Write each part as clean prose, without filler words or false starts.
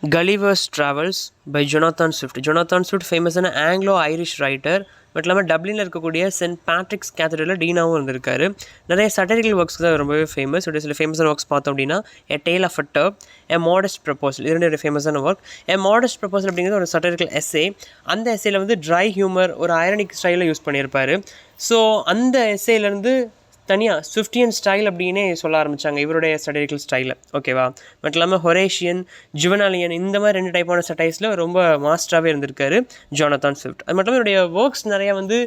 Gulliver's Travels by Jonathan Swift. Jonathan Swift ஃபேமஸான Anglo-Irish writer. But இல்லாமல் டப்ளினில் இருக்கக்கூடிய send Patrick's கேத்தட்ரலில் டீனாகவும் இருந்திருக்காரு. நிறைய சட்டரிக்கல் ஒர்க்ஸ் தான் ரொம்பவே ஃபேமஸ். சில ஃபேமஸான ஒர்க்ஸ் பார்த்தோம் அப்படின்னா a tale of a tub, a modest proposal, இது ரெண்டு ஃபேமஸான ஒர்க். எ மாடஸ்ட் ப்ரப்போசல் அப்படிங்கிறது ஒரு சட்டரிக்கல் எஸ்ஸே. அந்த எஸ்ஸேயில் வந்து ட்ரை ஹியூமர், ஒரு ஐரனிக் ஸ்டைலில் யூஸ் பண்ணியிருப்பார். ஸோ அந்த எஸ்ஸேலேருந்து தனியாக ஸ்விஃப்டியன் ஸ்டைல் அப்படின்னே சொல்ல ஆரம்பித்தாங்க இவருடைய சட்டரிக்கல் ஸ்டைலில். ஓகேவா? மட்டும் இல்லாமல் ஹொரேஷியன், ஜுவனாலியன், இந்த மாதிரி 2 டைப்பான சட்டைஸில் ரொம்ப மாஸ்டராகவே இருந்திருக்காரு ஜானதான் ஸ்விஃப்ட். அது மட்டும் இவருடைய ஒர்க்ஸ் நிறையா வந்து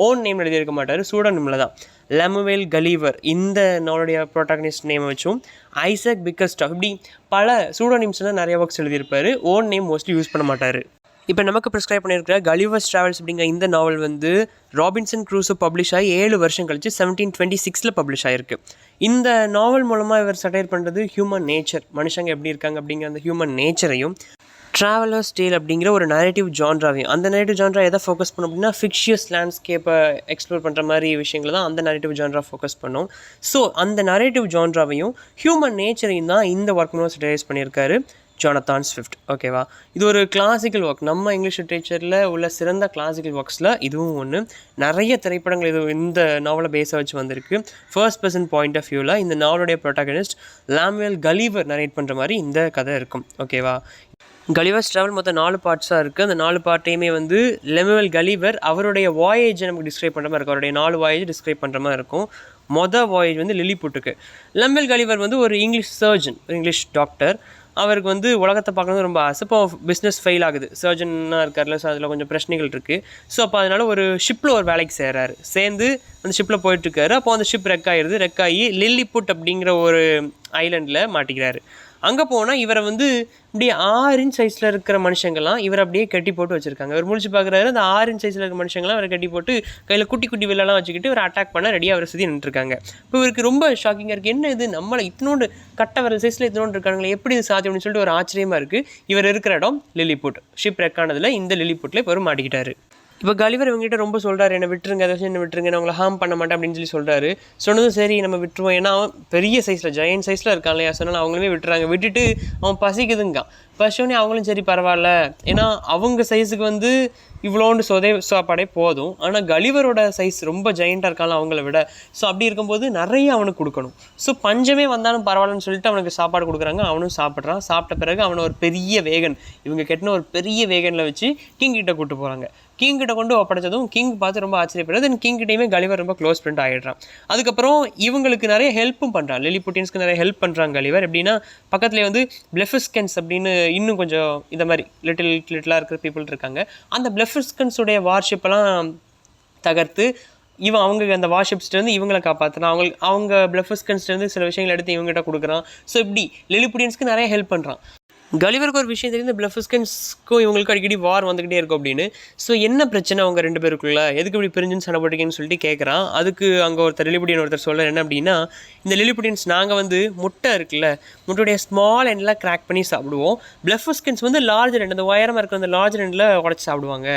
ஓன் நேம் எழுதியிருக்க மாட்டார், சூடோனிமில் தான். லெமுவேல் கலீவர் இந்த நாளுடைய ப்ரோட்டாகனிஸ்ட் நேமை வச்சும், ஐசக் பிக்கர்ஸ்டாஃப், இப்படி பல சூடோனிம்ஸில் நிறைய ஒர்க்ஸ் எழுதியிருப்பார். ஓன் நேம் மோஸ்ட்லி யூஸ் பண்ண மாட்டார். இப்போ நமக்கு ப்ரிஸ்கிரைப் பண்ணியிருக்கிற கலிவர்ஸ் ட்ராவல்ஸ் அப்படிங்கிற இந்த நாவல் வந்து ராபின்சன் க்ரூசோ பப்ளிஷ் ஆகி 7 வருஷம் கழிச்சு 1726 பப்ளிஷ் ஆகிருக்கு. இந்த நாவல் மூலமாக இவர் சட்டையர் பண்ணுறது ஹியூமன் நேச்சர், மனுஷங்க எப்படி இருக்காங்க அப்படிங்கிற அந்த ஹியூமன் நேச்சரையும், ட்ராவலர்ஸ் டேல் அப்படிங்கிற ஒரு நரேட்டிவ் ஜான்ராவையும். அந்த நரேட்டிவ் ஜான்ரா எதை ஃபோக்கஸ் பண்ணோம் அப்படின்னா ஃபிக்ஷியஸ் லேண்ட்ஸ்கேப்பை எக்ஸ்ப்ளோர் பண்ணுற மாதிரி விஷயங்களை தான் அந்த நரேட்டிவ் ஜான்ரா ஃபோக்கஸ் பண்ணோம். ஸோ அந்த நரேட்டிவ் ஜான்ராவையும் ஹியூமன் நேச்சரையும் தான் இந்த ஒர்க் மூலம் சட்டையரைஸ் பண்ணியிருக்காரு ஜானதான் ஸ்விஃப்ட். ஓகேவா? இது ஒரு கிளாசிக்கல் ஒர்க். நம்ம இங்கிலீஷ் லிட்ரேச்சரில் உள்ள சிறந்த கிளாசிக்கல் ஒர்க்ஸில் இதுவும் ஒன்று. நிறைய திரைப்படங்கள் இது இந்த நாவலை பேஸை வச்சு வந்திருக்கு. ஃபர்ஸ்ட் பர்சன் பாயிண்ட் ஆஃப் வியூவில் இந்த நாவலுடைய ப்ரோட்டாகனிஸ்ட் லாமுவேல் கலீவர் நரேட் பண்ணுற மாதிரி இந்த கதை இருக்கும். ஓகேவா? கலிவர்ஸ் ட்ராவல் மொத்தம் 4 பார்ட்ஸாக இருக்குது. அந்த 4 பார்ட்டையுமே வந்து லெமுவேல் கலீவர் அவருடைய வாயேஜை நமக்கு டிஸ்கிரைப் பண்ணுற மாதிரி இருக்கும். அவருடைய 4 வாயேஜ் டிஸ்கிரைப் பண்ணுற மாதிரி இருக்கும். வாயேஜ் வந்து லில்லிபுட்டுக்கு. லெமுவேல் கலீவர் வந்து ஒரு இங்கிலீஷ் சர்ஜன், ஒரு இங்கிலீஷ் டாக்டர். அவருக்கு வந்து உலகத்தை பார்க்கணும் ரொம்ப ஆசை. இப்போ பிஸ்னஸ் ஃபெயில் ஆகுது, சர்ஜனாக இருக்கார்ல, ஸோ அதில் கொஞ்சம் பிரச்சனைகள் இருக்குது. ஸோ அப்போ அதனால் ஒரு ஷிப்பில் ஒரு வேலைக்கு சேர்றாரு. சேர்ந்து அந்த ஷிப்பில் போயிட்டுருக்காரு. அப்போ அந்த ஷிப் ரெக்காகி லில்லிபுட் அப்படிங்கிற ஒரு ஐலண்டில் மாட்டிக்கிறாரு. அங்கே போனால் இவரை வந்து இப்படியே 6 இன்ச் சைஸில் இருக்கிற மனுஷங்கள்லாம் இவர் அப்படியே கட்டி போட்டு வச்சுருக்காங்க. இவர் முடிச்சு பார்க்குறாரு, அந்த 6 இன்ச் சைஸில் இருக்கிற மனுஷங்களாம் அவரை கட்டி போட்டு கையில் குட்டி குட்டி வில்லெல்லாம் வச்சுக்கிட்டு இவர் அட்டாக் பண்ண ரெடியாக அவரை சுற்றி நின்றுருக்காங்க. இப்போ இவருக்கு ரொம்ப ஷாக்கிங்காக இருக்குது. என்ன இது, நம்மளை இத்தனோண்டு கட்ட வர சைஸில் இத்தனோண்டு இருக்காங்களே, எப்படி இது சாத்தியம் அப்படின்னு சொல்லிட்டு ஒரு ஆச்சரியமாக இருக்குது. இவர் இருக்கிற இடம் லில்லிபுட். ஷிப் ரெக்கானதில் இந்த லில்லிபுட்டில் இப்போ மாட்டிக்கிட்டாரு. இப்போ கலிவர் இவங்ககிட்ட ரொம்ப சொல்கிறாரு, என்னை விட்டுருங்க, ஏதாச்சும் என்ன விட்டுருங்க, நான் உங்களை ஹார்ம் பண்ண மாட்டேன் அப்படின்னு சொல்லி சொல்கிறாரு. சொன்னதும் சரி நம்ம விட்டுருவோம், ஏன்னா அவன் பெரிய சைஸில் ஜெயண்ட் சைஸில் இருக்கான் இல்லையா, சொன்னால் அவங்களுமே விட்டுறாங்க. விட்டுட்டு அவன் பசிக்குதுங்க. பசிச்சோடனே அவங்களும் சரி பரவாயில்ல, ஏன்னா அவங்க சைஸுக்கு வந்து இவ்வளோண்டு சாப்பாடே போதும். ஆனால் கலிவரோட சைஸ் ரொம்ப ஜெயண்ட்டாக இருக்காங்க அவங்கள விட. ஸோ அப்படி இருக்கும்போது நிறைய அவனுக்கு கொடுக்கணும். ஸோ பஞ்சமே வந்தாலும் பரவாயில்லன்னு சொல்லிட்டு அவனுக்கு சாப்பாடு கொடுக்குறாங்க. அவனும் சாப்பிட்றான். சாப்பிட்ட பிறகு அவனை ஒரு பெரிய வேகன், இவங்க கெட்டின ஒரு பெரிய வேகனில் வச்சு கிங் கிட்ட கூப்பிட்டு போகிறாங்க. கிங் கிட்ட கொண்டு ஒப்படைச்சதும் கிங் பார்த்து ரொம்ப ஆச்சரியப்படுறது. தென் கிங் கிட்டையுமே கலிவர் ரொம்ப க்ளோஸ் ஃப்ரெண்ட் ஆகிடுறான். அதுக்கப்புறம் இவங்களுக்கு நிறைய ஹெல்ப்பும் பண்ணுறான். லில்லிபுட்டியன்ஸ்க்கு நிறைய ஹெல்ப் பண்ணுறாங்க கலிவர். எப்படின்னா பக்கத்துலேயே வந்து பிளெஃபிஸ்கன்ஸ் அப்படின்னு இன்னும் கொஞ்சம் இந்த மாதிரி லிட்டிலாக இருக்கிற பீப்புள் இருக்காங்க. அந்த பிளெஃபிஸ்கன்ஸுடைய வார்ஷிப்பெல்லாம் தகர்த்து அவங்க அந்த வார்ஷிப்ஸ்லேருந்து இவங்களை காப்பாற்றுறான். அவங்க பிளெஃபிஸ்கன்ஸ்லேருந்து சில விஷயங்கள் எடுத்து இவங்ககிட்ட கொடுக்குறான். ஸோ இப்படி லில்லிபுட்டியன்ஸ்க்கு நிறைய ஹெல்ப் பண்ணுறான். கலிவருக்கு ஒரு விஷயம் தெரியும், இந்த பிளெஃபிஸ்கன்ஸ்க்கும் இவங்களுக்கு அடிக்கடி வார் வந்துக்கிட்டே இருக்கும் அப்படின்னு. ஸோ என்ன பிரச்சனை அவங்க 2 பேருக்குள்ள, எதுக்கு இப்படி பிரிஞ்சுன்னு சண்டை போட்டிங்கன்னு சொல்லிட்டு கேட்குறான். அதுக்கு அங்கே லில்லிபுட்டியன் ஒருத்தர் சொல்ல என்ன அப்படின்னா, இந்த லில்லிபுட்டியன்ஸ் நாங்கள் வந்து முட்டை இருக்குல்ல, முட்டையுடைய ஸ்மால் எண்டில் கிராக் பண்ணி சாப்பிடுவோம். பிளெஃபிஸ்கன்ஸ் வந்து லார்ஜ் எண்ட், அந்த உயரமாக இருக்கிற அந்த லார்ஜ் எண்டில் உடச்சி சாப்பிடுவாங்க.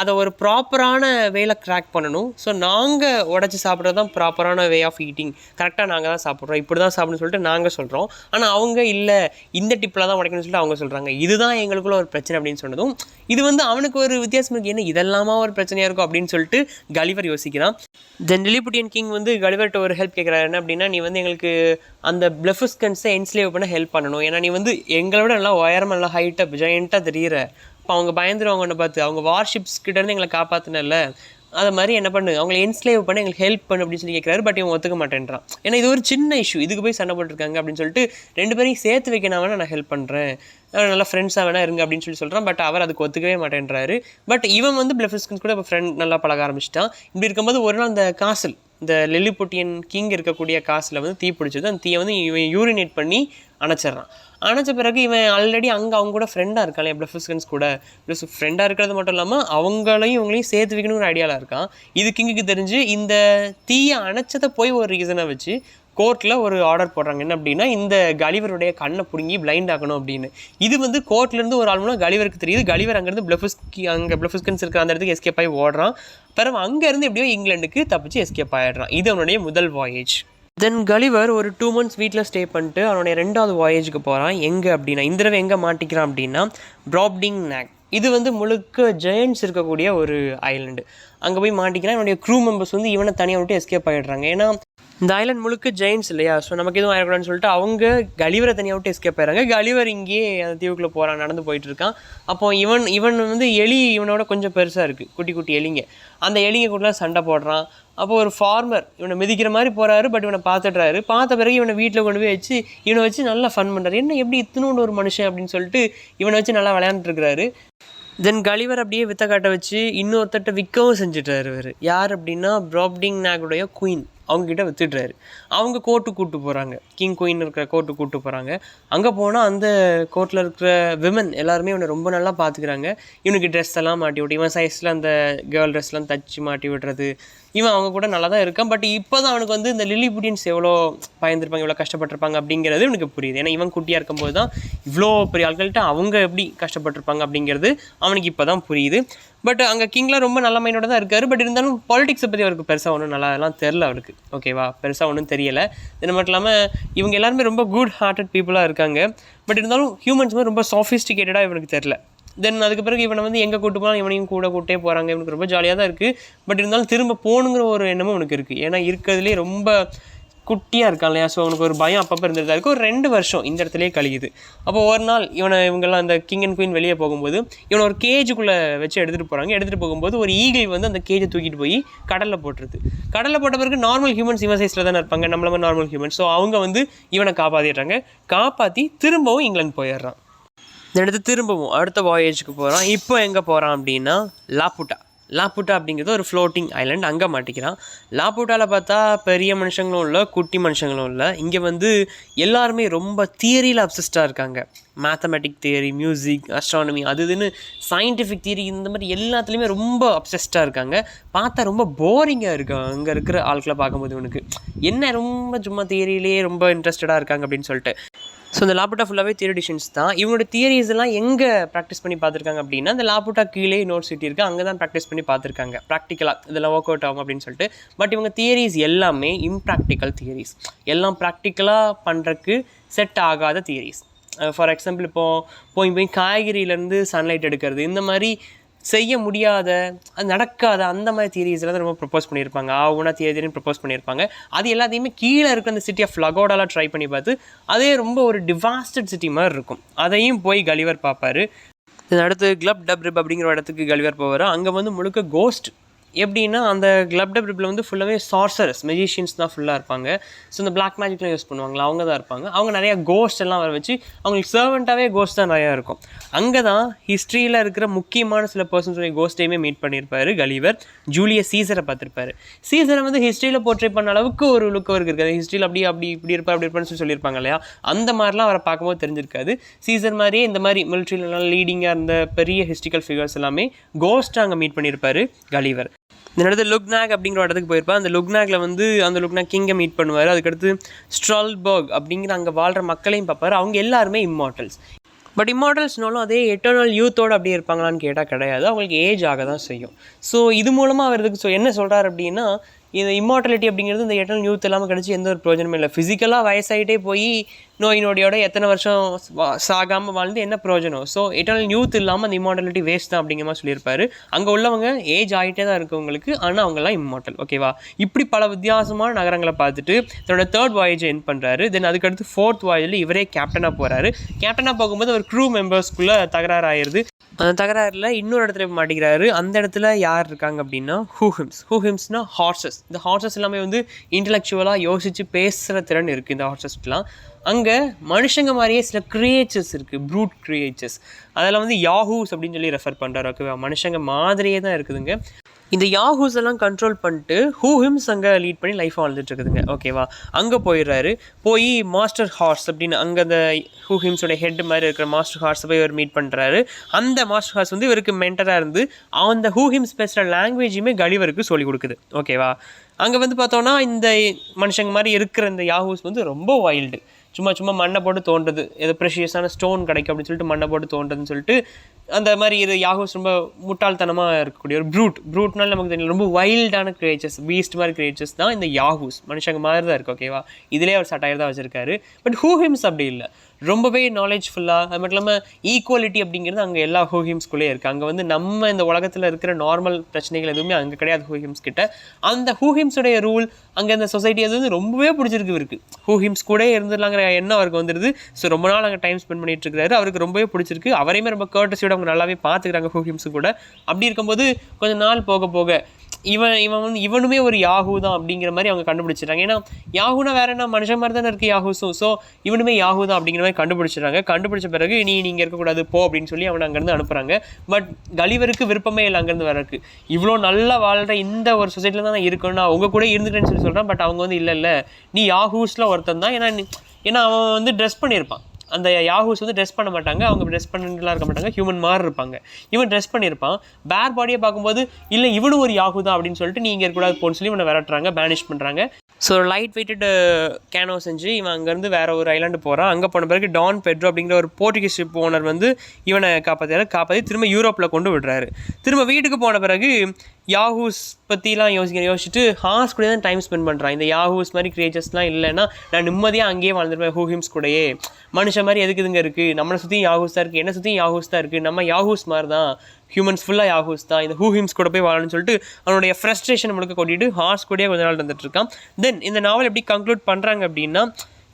அதை ஒரு ப்ராப்பரான வேல கிராக் பண்ணணும். ஸோ நாங்கள் உடச்சி சாப்பிட்றது தான் ப்ராப்பரான வே ஆஃப் ஈட்டிங். கரெக்டாக நாங்கள் தான் சாப்பிட்றோம், இப்படி தான் சாப்பிட்ணுன்னு சொல்லிட்டு நாங்கள் சொல்கிறோம். ஆனால் அவங்க இல்லை, இந்த டிப்பில் தான் உடைக்கணும்னு சொல்லிட்டு அவங்க சொல்கிறாங்க. இதுதான் எங்களுக்குள்ள ஒரு பிரச்சனை அப்படின்னு சொன்னதும் இது வந்து அவனுக்கு ஒரு வித்தியாசம் இருக்குது. என்ன இதெல்லாமா ஒரு பிரச்சனையாக இருக்கும் அப்படின்னு சொல்லிட்டு கலிவர் யோசிக்கிறான். தென் லில்லிபுட்டியன் கிங் வந்து கலிவர்கிட்ட ஒரு ஹெல்ப் கேட்குறாரு. என்ன அப்படின்னா, நீ வந்து எங்களுக்கு அந்த பிளெஃபிஸ்கன்ஸை என்ஸ்லேவ் பண்ண ஹெல்ப் பண்ணணும். ஏன்னா நீ வந்து எங்களை விட நல்லா உயரமாக நல்லா ஹைட்டாக ஜெயண்ட்டாக தெரியுற. இப்போ அவங்க பயந்துருவாங்க ஒன்று பார்த்து, அவங்க வார்ஷிப்ஸ் கிட்டேருந்து எங்களை காப்பாற்றினல, அதை மாதிரி என்ன பண்ணு, அவங்களை என்ஸ்லேவ் பண்ண எங்களுக்கு ஹெல்ப் பண்ணு அப்படின்னு சொல்லி கேட்குறாரு. பட் இவன் ஒத்துக்க மாட்டேன்றான். ஏன்னா இது ஒரு சின்ன இஷ்யூ, இதுக்கு போய் சண்டை போட்டுருக்காங்க அப்படின்னு சொல்லிட்டு 2 பேரையும் சேர்த்து வைக்கணும், வேணா நான் ஹெல்ப் பண்ணுறேன், நல்லா ஃப்ரெண்ட்ஸாக வேணா இருங்க அப்படின்னு சொல்லி சொல்கிறான். பட் அவர் அதுக்கு ஒத்துக்கவே மாட்டேன்றாரு. பட் இவன் வந்து பிளெஃபிஸ்கன்ஸ் கூட இப்போ ஃப்ரெண்ட் நல்லா பழக ஆரம்பிச்சிட்டான். இப்படி இருக்கும்போது ஒரு நாள் அந்த காசில், இந்த லில்லிபுட்டியன் கிங் இருக்கக்கூடிய காசில் வந்து தீ பிடிச்சது. அந்த தீயை வந்து இவன் யூரினேட் பண்ணி அணைச்சிட்றான். அணைச்ச பிறகு இவன் ஆல்ரெடி அவங்க கூட ஃப்ரெண்டாக இருக்கான் இல்லையா, பிளெஃபிஸ்கன்ஸ் கூட. ப்ளஸ் ஃப்ரெண்டாக இருக்கிறது மட்டும் இல்லாமல் இவங்களையும் சேர்த்து வைக்கணுங்கிற ஐடியாவில் இருக்கான். இது கிங்குக்கு தெரிஞ்சு இந்த தீயை அணைச்சதை போய் ஒரு ரீசனை வச்சு கோர்ட்டில் ஒரு ஆர்டர் போடுறாங்க. என்ன அப்படின்னா, இந்த கலிவருடைய கண்ணை பிடுங்கி பிளைண்ட் ஆகணும் அப்படின்னு. இது வந்து கோர்ட்லேருந்து ஒரு ஆள் மூலம் கலிவருக்கு தெரியுது. கலிவர் அங்கேருந்து பிளெஃபிஸ்கன்ஸ் இருக்கிற அந்த இடத்துக்கு எஸ்கேப் ஆகி ஓடுறான். பிறகு அங்கேருந்து எப்படியோ இங்கிலாந்துக்கு தப்பிச்சு எஸ்கேப் ஆகிடுறான். இது அவனுடைய முதல் வாயேஜ். தென் கலிவர் ஒரு 2 months வீட்டில் ஸ்டே பண்ணிட்டு அவனுடைய 2வது வாயேஜுக்கு போகிறான். எங்கே அப்படின்னா இந்த தடவை எங்கே மாட்டிக்கிறான் அப்படின்னா ப்ராப்டிங் நேக். இது வந்து முழுக்க ஜெயண்ட்ஸ் இருக்கக்கூடிய ஒரு ஐலண்டு. அங்கே போய் மாட்டிக்கிறான். என்னுடைய க்ரூ மெம்பர்ஸ் வந்து இவனை தனியாக விட்டு எஸ்கேப் ஆகிடுறாங்க. ஏன்னா இந்த ஐலண்ட் முழுக்க ஜெயின்ஸ் இல்லையா, ஸோ நமக்கு எதுவும் ஆயிடக்கூடாதுன்னு சொல்லிட்டு அவங்க கலிவரை தனியாக விட்டு எஸ்கேப் ஆயிடுறாங்க. கலிவர் இங்கேயே அந்த தீவுக்குள்ளே போகிறான், நடந்து போயிட்டு இருக்கான். அப்போ இவன் வந்து எலி இவனோட கொஞ்சம் பெருசாக இருக்குது, குட்டி குட்டி எலிங்க. அந்த எலிங்க கூட சண்டை போடுறான். அப்போ ஒரு ஃபார்மர் இவனை மிதிக்கிற மாதிரி போகிறாரு. பட் இவனை பார்த்துட்றாரு. பார்த்த பிறகு இவனை வீட்டில் கொண்டு போய் வச்சு இவனை வச்சு நல்லா ஃபன் பண்ணுறாரு. என்ன எப்படி இத்தனோண்டு ஒரு மனுஷன் அப்படின்னு சொல்லிட்டு இவனை வச்சு நல்லா விளையாண்டுருக்கிறாரு. தென் கலிவர் அப்படியே வித்த காட்ட வச்சு இன்னொருத்தட்ட விற்கவும் செஞ்சுட்டாரு. இவர் யார் அப்படின்னா ப்ராப்டிங் நேக்குடைய குயின். அவங்ககிட்ட வித்துடுறாரு. அவங்க கோர்ட்டு கூப்பிட்டு போகிறாங்க, கிங் குயின் இருக்கிற கோர்ட்டு கூப்பிட்டு போகிறாங்க. அங்கே போனால் அந்த கோர்ட்டில் இருக்கிற விமன் எல்லாருமே இவனை ரொம்ப நல்லா பார்த்துக்கிறாங்க. இவனுக்கு ட்ரெஸ் எல்லாம் மாட்டி விட்டு இவன் சைஸில் அந்த கேர்ள் ட்ரெஸ்லாம் தச்சு மாட்டி விடுறது. இவன் அவங்க கூட நல்லா தான் இருக்கான். பட் இப்போ தான் அவனுக்கு வந்து இந்த லில்லிபுட்டியன்ஸ் எவ்வளோ பயந்துருப்பாங்க, எவ்வளோ கஷ்டப்பட்டிருப்பாங்க அப்படிங்கிறது இவனுக்கு புரியுது. ஏன்னா இவன் குட்டியாக இருக்கும்போது தான் இவ்வளோ பெரிய ஆட்கள்கிட்ட அவங்க எப்படி கஷ்டப்பட்டிருப்பாங்க அப்படிங்கிறது அவனுக்கு இப்போ தான் புரியுது. பட் அங்கே கிங்லாம் ரொம்ப நல்ல மைண்டோட தான் இருக்காரு. பட் இருந்தாலும் பாலிடிக்ஸை பற்றி அவருக்கு பெருசாக ஒன்றும் நல்லாலாம் தெரில அவருக்கு. ஓகேவா, பெருசாக ஒன்றும் தெரியலை. இது மட்டும் இல்லாமல் இவங்க எல்லாருமே ரொம்ப குட் ஹார்ட்டட் பீப்புளாக இருக்காங்க. பட் இருந்தாலும் ஹியூமன்ஸ் மாதிரி ரொம்ப சாஃபிஸ்டிகேட்டடாக இவனுக்கு தெரில. தென் அதுக்கு பிறகு இவனை வந்து எங்கே கூட்டு போனால் இவனையும் கூட கூட்டே போகிறாங்க. இவனுக்கு ரொம்ப ஜாலியாக தான் இருக்குது. பட் இருந்தாலும் திரும்ப போகணுங்கிற ஒரு எண்ணமும் இவனுக்கு இருக்குது. ஏன்னா இருக்கிறதுலே ரொம்ப குட்டியாக இருக்கான் இல்லையா, ஸோ அவனுக்கு ஒரு பயம் அப்பப்போ இருந்துட்டு இருக்குது. ஒரு 2 வருஷம் இந்த இடத்துலேயே கழியுது. அப்போ ஒரு நாள் இவங்கெல்லாம் அந்த கிங் அண்ட் குயின் வெளியே போகும்போது இவனை ஒரு கேஜுக்குள்ளே வச்சு எடுத்துகிட்டு போகிறாங்க. எடுத்துகிட்டு போகும்போது ஒரு ஈகிள் வந்து அந்த கேஜை தூக்கிட்டு போய் கடலில் போட்டுருது. கடலில் போட்ட பிறகு நார்மல் ஹியூமன்ஸ் இவன் சைஸில் தானே இருப்பாங்க, நம்மள மாதிரி நார்மல் ஹியூமன்ஸ். ஸோ அவங்க வந்து இவனை காப்பாற்றிடுறாங்க. காப்பாற்றி திரும்பவும் இங்கிலாந்து போயிடுறான். இந்த இடத்து திரும்பவும் அடுத்த வாயேஜுக்கு போகிறான். இப்போ எங்கே போகிறான் அப்படின்னா லாப்புட்டா அப்படிங்கிறது ஒரு ஃப்ளோட்டிங் ஐலண்ட். அங்கே மாட்டிக்கிறான். லாப்புட்டாவில் பார்த்தா பெரிய மனுஷங்களும் இல்லை, குட்டி மனுஷங்களும் இல்லை. இங்கே வந்து எல்லாருமே ரொம்ப தியரியில் அப்சஸ்டாக இருக்காங்க. மேத்தமெட்டிக் தியரி, மியூசிக், அஸ்ட்ரானமி, அது இதுன்னு சயின்டிஃபிக் தியரி, இந்த மாதிரி எல்லாத்துலேயுமே ரொம்ப அப்சஸ்டாக இருக்காங்க. பார்த்தா ரொம்ப போரிங்காக இருக்கும் அங்கே இருக்கிற ஆட்களை பார்க்கும்போது. இவனுக்கு என்ன ரொம்ப சும்மா தியரியிலேயே ரொம்ப இன்ட்ரெஸ்டடாக இருக்காங்க அப்படின்னு சொல்லிட்டு. ஸோ இந்த லாப்புட்டா ஃபுல்லாகவே தியரிடிஷன்ஸ் தான். இவனோட தியரிஸ் எல்லாம் எங்கே ப்ராக்டிஸ் பண்ணி பார்த்துருக்காங்க அப்படின்னா இந்த லாப்புட்டா கீழே இன்னொரு சிட்டி இருக்குது, அங்கே தான் ப்ராக்டிஸ் பண்ணி பார்த்துருக்காங்க. ப்ராக்டிக்கலாக இதெல்லாம் ஒர்க் அவுட் ஆகும் அப்படின்னு சொல்லிட்டு. பட் இவங்க தியரிஸ் எல்லாமே இம்ப்ராக்டிக்கல் தியரிஸ். எல்லாம் ப்ராக்டிக்கலாக பண்ணுறக்கு செட் ஆகாத தியரிஸ். ஃபார் எக்ஸாம்பிள் இப்போது போய் காய்கறியிலேருந்து சன்லைட் எடுக்கிறது, இந்த மாதிரி செய்ய முடியாத, அது நடக்காத, அந்த மாதிரி தியரிஸ்லாம் தான் ரொம்ப ப்ரப்போஸ் பண்ணியிருப்பாங்க. ஆகுனா தியரின்னு ப்ரப்போஸ் பண்ணியிருப்பாங்க. அது எல்லாத்தையுமே கீழே இருக்க அந்த சிட்டி ஆஃப் லகோடாலாம் ட்ரை பண்ணி பார்த்து அதே ரொம்ப ஒரு டிவாஸ்டட் சிட்டி மாதிரி இருக்கும். அதையும் போய் கலிவர் பார்ப்பார். அடுத்து கிளப் டப்ரிப் அப்படிங்கிற இடத்துக்கு கலிவர் போவார். அங்கே வந்து முழுக்க கோஸ்ட். எப்படின்னா அந்த கிளப் டப்ரிப்பில் வந்து ஃபுல்லாகவே சார்சரஸ், மெஜிஷியன்ஸ் தான் ஃபுல்லாக இருப்பாங்க. ஸோ இந்த பிளாக் மேஜிக்லாம் யூஸ் பண்ணுவாங்களா, அவங்க தான் இருப்பாங்க. அவங்க நிறையா கோஸ்ட் எல்லாம் வர வச்சு அவங்களுக்கு சர்வெண்ட்டாகவே கோஸ்ட் தான் நிறையா இருக்கும். அங்கே தான் ஹிஸ்ட்ரியில் இருக்கிற முக்கியமான சில பர்சன்ஸுடைய கோஸ்ட்டையுமே மீட் பண்ணியிருப்பார் கலிவர். ஜூலியஸ் சீசரை பார்த்துருப்பாரு. சீசரை வந்து ஹிஸ்ட்ரியில் போர்ட்ரே பண்ண அளவுக்கு ஒரு லுக் அவருக்கு இருக்காது. ஹிஸ்ட்ரியில் இப்படி இருப்பார் அப்படி இருப்பான்னு சொல்லியிருப்பாங்க இல்லையா, அந்த மாதிரிலாம் அவரை பார்க்கும்போது தெரிஞ்சிருக்காது. சீசர் மாதிரியே இந்த மாதிரி மிலிட்ரியிலலாம் லீடிங்காக இருந்த பெரிய ஹிஸ்ட்ரிக்கல் ஃபிகர்ஸ் எல்லாமே கோஸ்ட்டாக அங்கே மீட் பண்ணியிருப்பார் கலிவர். இந்த இடத்துல லுக்னாக் அப்படிங்கிற இடத்துக்கு போயிருப்பார். அந்த லுக்னாகில் வந்து அந்த லுக்னாக் கிங்கை மீட் பண்ணுவார். அதுக்கடுத்து ஸ்ட்ரால்பர்க் அப்படிங்கிற அங்கே வாழ்கிற மக்களையும் பார்ப்பார். அவங்க எல்லாருமே இம்மார்டல்ஸ். பட் இம்மார்டல்ஸ்னாலும் அதே எட்டர்னல் யூத்தோடு அப்படியே இருப்பாங்களான்னு கேட்டால் கிடையாது. அவங்களுக்கு ஏஜ் ஆக தான் செய்யும். ஸோ இது மூலமாக அவர் இதுக்கு என்ன சொல்கிறார் அப்படின்னா, இந்த இம்மார்டாலிட்டி அப்படிங்கிறது இந்த எட்டர்னல் யூத் இல்லாமல் கிடச்சி எந்த ஒரு பிரயோஜனமும் இல்லை. ஃபிசிக்கலாக வயசாகிட்டே போய் நோய் நொடியோட எத்தனை வருஷம் சாகாமல் வாழ்ந்து என்ன பிரயோஜனம். ஸோ எட்டர்னல் யூத் இல்லாமல் அந்த இம்மார்டாலிட்டி வேஸ்ட் தான் அப்படிங்கிற மாதிரி சொல்லியிருப்பாரு. அங்கே உள்ளவங்க ஏஜ் ஆகிட்டே தான் இருக்கவங்களுக்கு, ஆனால் அவங்கெல்லாம் இம்மார்டல். ஓகேவா, இப்படி பல வித்தியாசமான நகரங்களை பார்த்துட்டு தன்னோட 3rd வாயேஜை எண்ட் பண்ணுறாரு. தென் அதுக்கடுத்து 4th வாயேஜில் இவரே கேப்டனாக போகிறாரு. கேப்டனாக போகும்போது அவர் க்ரூ மெம்பர்ஸ்குள்ளே தகராறு ஆயிடுது. அந்த தகராறில் இன்னொரு இடத்துல மாட்டிக்கிறாரு. அந்த இடத்துல யார் இருக்காங்க அப்படின்னா ஹூஹிம்ஸ்னால் ஹார்சஸ். இந்த ஹார்சஸ் எல்லாமே வந்து இன்டலெக்சுவலாக யோசித்து பேசுகிற திறன் இருக்குது இந்த ஹார்சஸ்லாம். அங்கே மனுஷங்க மாதிரியே சில கிரியேச்சர்ஸ் இருக்குது, ப்ரூட் கிரியேச்சர்ஸ். அதெல்லாம் வந்து யாஹூஸ் அப்படின்னு சொல்லி ரெஃபர் பண்ணுறாரு. ஓகேவா, மனுஷங்க மாதிரியே தான் இருக்குதுங்க. இந்த யாஹூஸ் எல்லாம் கண்ட்ரோல் பண்ணிட்டு ஹூஹிம்ஸ் அங்கே லீட் பண்ணி லைஃப் வாழ்ந்துட்டு இருக்குதுங்க. ஓகேவா, அங்கே போயிடுறாரு. போய் மாஸ்டர் ஹார்ஸ் அப்படின்னு அங்கே அந்த ஹூஹிம்ஸோட ஹெட் மாதிரி இருக்கிற மாஸ்டர் ஹார்ஸை போய் இவர் மீட் பண்ணுறாரு. அந்த மாஸ்டர் ஹார்ஸ் வந்து இவருக்கு மென்டராக இருந்து அந்த ஹூஹிம்ஸ் பேசுகிற லாங்குவேஜுமே கலிவருக்கு சொல்லிக் கொடுக்குது. ஓகேவா, அங்கே வந்து பார்த்தோன்னா இந்த மனுஷங்க மாதிரி இருக்கிற இந்த யாஹூஸ் வந்து ரொம்ப வைல்டு. சும்மா மண்ணை போட்டு தோன்றது, ஏதோ ப்ரெஷியஸான ஸ்டோன் கிடைக்கும் அப்படின்னு சொல்லிட்டு மண்ணை போட்டு தோன்றதுன்னு சொல்லிட்டு அந்த மாதிரி இது யாகூஸ் ரொம்ப முட்டாள்தனமாக இருக்கக்கூடிய ஒரு ப்ரூட்னால நமக்கு தெரியல, ரொம்ப வைல்டான கிரியேச்சர்ஸ், பீஸ்ட் மாதிரி கிரியேச்சர்ஸ் தான் இந்த யாகூஸ். மனுஷங்க மாதிரி தான் இருக்குது, ஓகேவா. இதிலே அவர் சட்டையர் தான் வச்சுருக்காரு. பட் ஹூஹிம்ஸ் அப்படி இல்லை, ரொம்பவே நாலேஜ்ஃபுல்லாக. அது மட்டும் இல்லாமல் ஈக்குவலிட்டி அப்படிங்கிறது அங்கே எல்லா ஹூஹிம்ஸ்குள்ளேயே இருக்குது. அங்கே வந்து நம்ம இந்த உலகத்தில் இருக்கிற நார்மல் பிரச்சனைகள் எதுவுமே அங்கே கிடையாது ஹூஹிம்ஸ் கிட்ட. அந்த ஹூஹிம்ஸுடைய ரூல் அங்கே இந்த சொசைட்டி அது வந்து ரொம்பவே பிடிச்சிருக்கு இவருக்கு. ஹூஹிம்ஸ் கூட இருந்துடலாங்கிற எண்ணம் அவருக்கு வந்துடுது. ஸோ ரொம்ப நாள் அங்கே டைம் ஸ்பெண்ட் பண்ணிட்டு இருக்காரு. அவருக்கு ரொம்பவே பிடிச்சிருக்கு. அவரையுமே ரொம்ப கர்ட்டஸியோட அவங்க நல்லாவே பார்த்துக்கிறாங்க ஹூஹிம்ஸு கூட. அப்படி இருக்கும்போது கொஞ்சம் நாள் போக போக இவனுமே ஒரு யாஹூ தான் அப்படிங்கிற மாதிரி அவங்க கண்டுபிடிச்சிடுறாங்க. ஏன்னா யாஹூனா வேற என்ன, மனுஷன் மாதிரி தானே இருக்குது யாஹூஸும். ஸோ இவனுமே யாஹூ தான் அப்படிங்கிற மாதிரி கண்டுபிடிச்சிடுறாங்க. கண்டுபிடிச்ச பிறகு நீங்கள் இருக்கக்கூடாது போ அப்படின்னு சொல்லி அவனை அங்கேருந்து அனுப்புகிறாங்க. பட் கலிவருக்கு விருப்பமே இல்லை அங்கேருந்து வரக்கு. இவ்வளோ நல்லா வாழ்கிற இந்த ஒரு சொசைட்டியில் தான் நான் இருக்கணும், நான் உங்கள் கூட இருந்துட்டேன்னு சொல்லி சொல்கிறேன். பட் அவங்க வந்து இல்லை நீ யாஹூஸில் ஒருத்தன் தான். ஏன்னா அவன் வந்து ட்ரெஸ் பண்ணியிருப்பான். அந்த யாஹூஸ் வந்து ட்ரெஸ் பண்ண மாட்டாங்க, அவங்க ட்ரெஸ் பண்ணிட்டுலாம் இருக்க மாட்டாங்க, ஹியூமன் மாதிரி இருப்பாங்க. இவன் ட்ரெஸ் பண்ணியிருப்பான். பேர் பாடியை பார்க்கும்போது இல்லை இவனும் ஒரு யாஹூ தான் அப்படின்னு சொல்லிட்டு நீங்கள் இருக்கக்கூடாது போன்னு சொல்லி இவனை விரட்டுறாங்க, பேனிஷ் பண்ணுறாங்க. ஸோ லைட் வெயிட்டட் கேனோ செஞ்சு இவன் அங்கேருந்து வேறு ஒரு ஐலாண்டு போகிறான். அங்கே போன பிறகு டான் பெட்ரோ அப்படிங்கிற ஒரு போர்ச்சுகீஸ் ஷிப் ஓனர் வந்து இவனை காப்பாற்றி திரும்ப யூரோப்பில் கொண்டு விடுறாரு. திரும்ப வீட்டுக்கு போன பிறகு யாஹூஸ் பற்றிலாம் யோசிச்சுட்டு ஹார்ஸ் கூட தான் டைம் ஸ்பெண்ட் பண்ணுறான். இந்த யாஹூஸ் மாதிரி கிரியேச்சர்ஸ்லாம் இல்லைன்னா நான் நிம்மதியாக அங்கேயே வாழ்ந்துருப்பேன் ஹூஹிம்ஸ் கூடயே. மனுஷன் மாதிரி எதுக்கு இதுங்க இருக்குது, நம்மளை சுற்றியும் யாஹூஸ் தான் இருக்குது, என்னை சுற்றியும் யாஹூஸ் தான் இருக்குது, நம்ம யாஹூஸ் மாதிரி தான், ஹியூமன்ஸ் ஃபுல்லாக யாஹூஸ் தான், இந்த ஹூஹிம்ஸ் கூட போய் வாழணும்னு சொல்லிட்டு அவனுடைய ஃப்ரஸ்ட்ரேஷன் முழுக்க கொட்டிட்டு ஹார்ஸ் கூடயே கொஞ்ச நாள் இருந்துட்டுருக்கான். தென் இந்த நாவல் எப்படி கன்க்ளூட் பண்ணுறாங்க அப்படின்னா,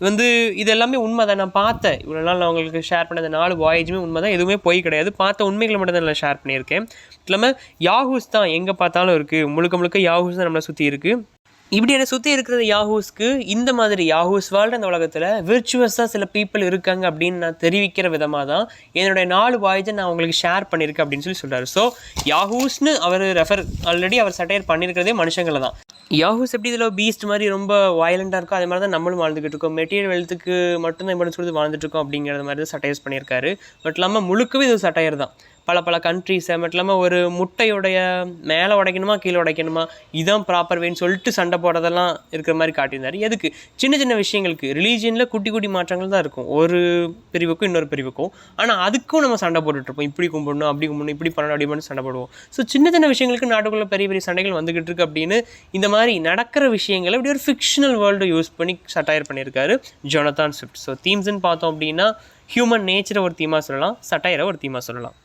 வந்து இது எல்லாமே உண்மை தான். நான் பார்த்தேன் இவ்வளோ நாள் நான் உங்களுக்கு ஷேர் பண்ண இந்த 4 வாயேஜுமே உண்மை தான், எதுவுமே போய் கிடையாது. பார்த்த உண்மைகளை மட்டும் தான் நான் ஷேர் பண்ணியிருக்கேன். இல்லாமல் யாஹூஸ் தான் எங்கே பார்த்தாலும் இருக்குது, முழுக்க யாஹூஸ் தான் நம்மளை சுற்றி இருக்குது. இப்படி என்னை சுற்றி இருக்கிற யாஹூஸ்க்கு இந்த மாதிரி யாஹூஸ் வாழ்கிற அந்த உலகத்தில் விர்ச்சுவஸாக சில பீப்புள் இருக்காங்க அப்படின்னு நான் தெரிவிக்கிற விதமாக தான் என்னுடைய 4 வாய்ஸை நான் உங்களுக்கு ஷேர் பண்ணியிருக்கேன் அப்படின்னு சொல்லி சொல்கிறார். ஸோ யாஹூஸ்னு அவர் ஆல்ரெடி அவர் சட்டையர் பண்ணியிருக்கிறதே மனுஷங்களை தான். யாஹூஸ் எப்படி இதில் பீஸ்ட் மாதிரி ரொம்ப வயலண்டாக இருக்கும், அதே மாதிரி தான் நம்மளும் வாழ்ந்துக்கிட்டு இருக்கோம். மெட்டீரியல் வெல்த்துக்கு மட்டும்தான் இம்பார்ட்டன்ஸ் கொடுத்து வாழ்ந்துட்டுருக்கோம் அப்படிங்கிற மாதிரி தான் சட்டையர்ஸ் பண்ணியிருக்காரு. பட் இல்லாமல் முழுக்கவே இது சட்டையர் தான். பல கண்ட்ரிஸை மட்டும் இல்லாமல் ஒரு முட்டையுடைய மேலே உடைக்கணுமா கீழே உடைக்கணுமா இதுதான் ப்ராப்பர் வேன்னு சொல்லிட்டு சண்டை போடுறதெல்லாம் இருக்கிற மாதிரி காட்டியிருந்தார். எதுக்கு சின்ன விஷயங்களுக்கு ரிலீஜியனில் குட்டி மாற்றங்கள் தான் இருக்கும், ஒரு பிரிவுக்கும் இன்னொரு பிரிவுக்கும். ஆனால் அதுக்கும் நம்ம சண்டை போட்டுட்ருப்போம், இப்படி கும்பிடணும் அப்படி கும்பிடணும், இப்படி பண்ணணும் அப்படி பண்ணி சண்டை போடுவோம். ஸோ சின்ன விஷயங்களுக்கு நாட்டுக்குள்ளே பெரிய சண்டைகள் வந்துக்கிட்டு இருக்கு அப்படின்னு இந்த மாதிரி நடக்கிற விஷயங்களை இப்படி ஒரு ஃபிக்ஷனல் வேர்ல்டு யூஸ் பண்ணி சட்டையர் பண்ணியிருக்காரு ஜொனதான் ஸ்விஃப்ட். ஸோ தீம்ஸ்ன்னு பார்த்தோம் அப்படின்னா ஹியூமன் நேச்சரை ஒரு தீமாக சொல்லலாம், சட்டையரை ஒரு தீமாக சொல்லலாம்.